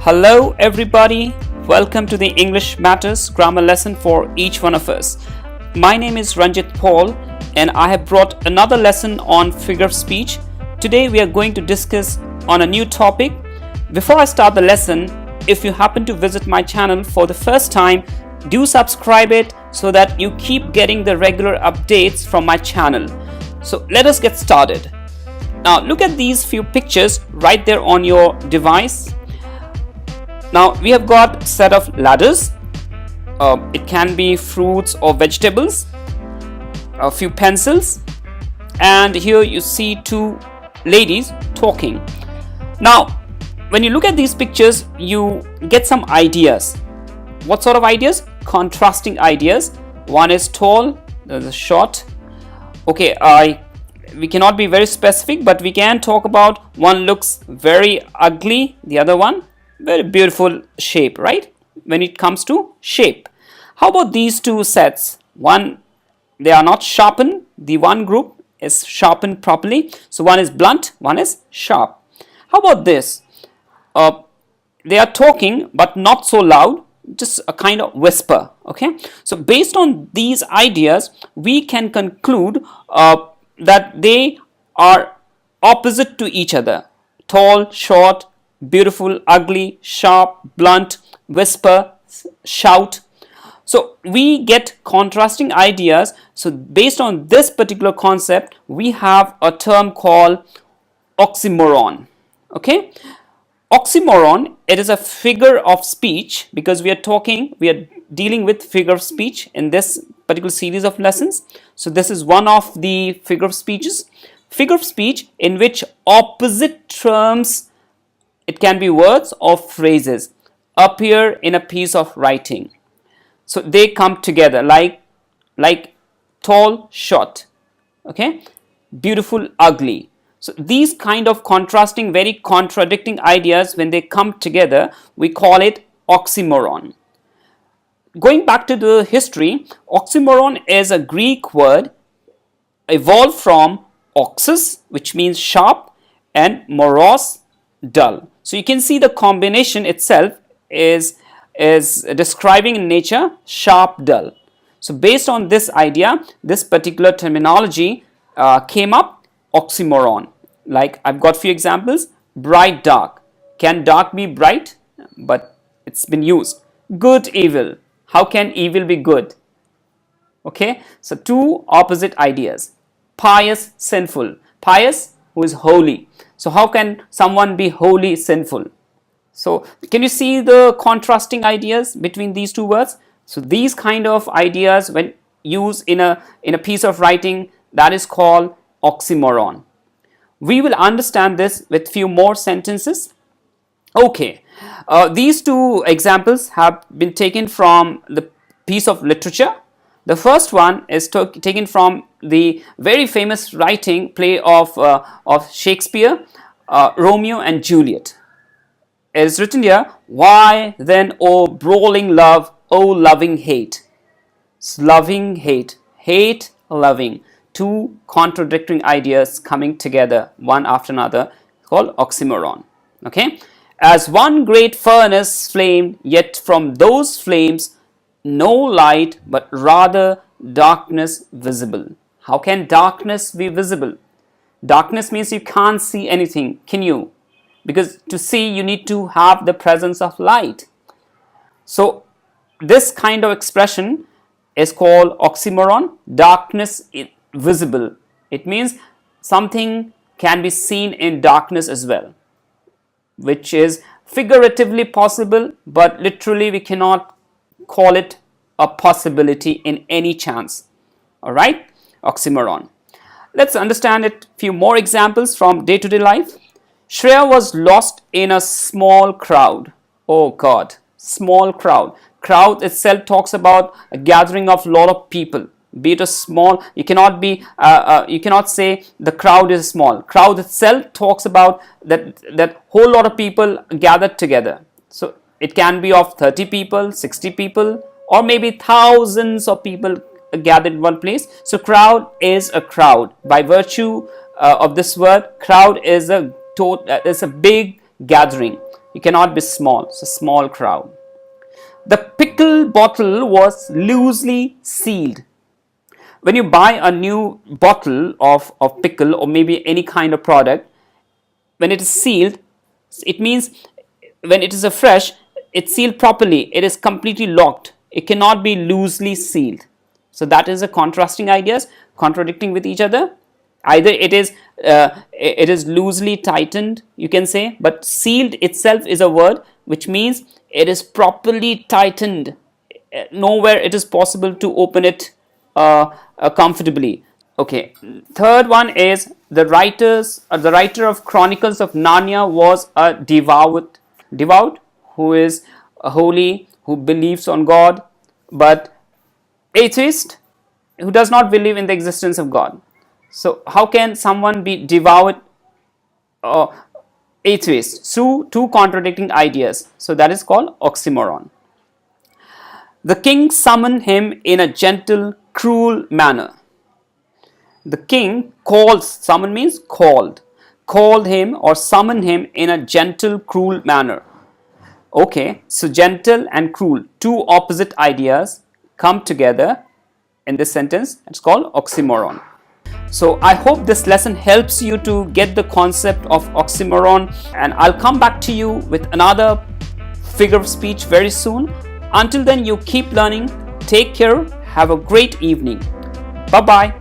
Hello everybody, welcome to the English Matters grammar lesson for each one of us. My name is Ranjit Paul and I have brought another lesson on figure of speech. Today we are going to discuss on a new topic. Before I start the lesson, if you happen to visit my channel for the first time, do subscribe it so that you keep getting the regular updates from my channel. So let us get started. Now look at these few pictures right there on your device. Now we have got a set of ladders. It can be fruits or vegetables, a few pencils, and here you see two ladies talking. Now when you look at these pictures, you get some ideas. What sort of ideas? Contrasting ideas. One is tall, the other is short. Okay, we cannot be very specific, but we can talk about one looks very ugly, the other one very beautiful shape, right? When it comes to shape. How about these two sets? One, they are not sharpened. The one group is sharpened properly. So one is blunt, one is sharp. How about this? They are talking but not so loud, just a kind of whisper. Okay. So based on these ideas, we can conclude that they are opposite to each other. Tall, short, beautiful, ugly, sharp, blunt, whisper, shout. So we get contrasting ideas. So based on this particular concept, we have a term called oxymoron. Okay, oxymoron, it is a figure of speech because we are dealing with figure of speech in this particular series of lessons. So this is one of the figure of speeches. Figure of speech in which opposite terms, it can be words or phrases, appear in a piece of writing. So they come together like tall, short, okay, beautiful, ugly. So these kind of contrasting, very contradicting ideas, when they come together, we call it oxymoron. Going back to the history, oxymoron is a Greek word evolved from oxys, which means sharp, and moros, dull. So you can see the combination itself is describing in nature sharp, dull. So based on this idea, this particular terminology came up, oxymoron. Like I've got few examples. Bright, dark. Can dark be bright? But it's been used. Good, evil. How can evil be good? Okay, so two opposite ideas. Pious, sinful. Pious, who is holy. So how can someone be wholly sinful? So can you see the contrasting ideas between these two words? So these kind of ideas, when used in a piece of writing, that is called oxymoron. We will understand this with few more sentences. Okay, these two examples have been taken from the piece of literature. The first one is taken from the very famous writing play of Shakespeare, Romeo and Juliet. It is written here, why then, O brawling love, O loving hate. Loving, hate, hate, loving. Two contradicting ideas coming together, one after another, called oxymoron. Okay, as one great furnace flamed, yet from those flames no light, but rather darkness visible. How can darkness be visible? Darkness means you can't see anything, can you? Because to see, you need to have the presence of light. So this kind of expression is called oxymoron. Darkness visible. It means something can be seen in darkness as well, which is figuratively possible, but literally we cannot call it a possibility in any chance. All right, oxymoron. Let's understand it. Few more examples from day-to-day life. Shreya was lost in a small crowd. Oh God, small crowd. Crowd itself talks about a gathering of lot of people. Be it a small, you cannot say the crowd is small. Crowd itself talks about that whole lot of people gathered together. So it can be of 30 people, 60 people, or maybe thousands of people gathered in one place. So crowd is a crowd. By virtue of this word, crowd is a big gathering. You cannot be small. It's a small crowd. The pickle bottle was loosely sealed. When you buy a new bottle of pickle or maybe any kind of product, when it is sealed, it means when it is a fresh, it's sealed properly. It is completely locked. It cannot be loosely sealed. So that is a contrasting ideas, contradicting with each other. Either it is loosely tightened, you can say, but sealed itself is a word which means it is properly tightened. Nowhere it is possible to open it comfortably. Okay, third one is the writer of Chronicles of Narnia was a devout who is holy, who believes on God, but atheist who does not believe in the existence of God. So how can someone be devout or atheist? Two contradicting ideas. So that is called oxymoron. The king summoned him in a gentle, cruel manner. The king summon means called him or summoned him in a gentle, cruel manner. Okay, so gentle and cruel, two opposite ideas come together in this sentence. It's called oxymoron. So I hope this lesson helps you to get the concept of oxymoron, and I'll come back to you with another figure of speech very soon. Until then, you keep learning. Take care. Have a great evening. Bye-bye.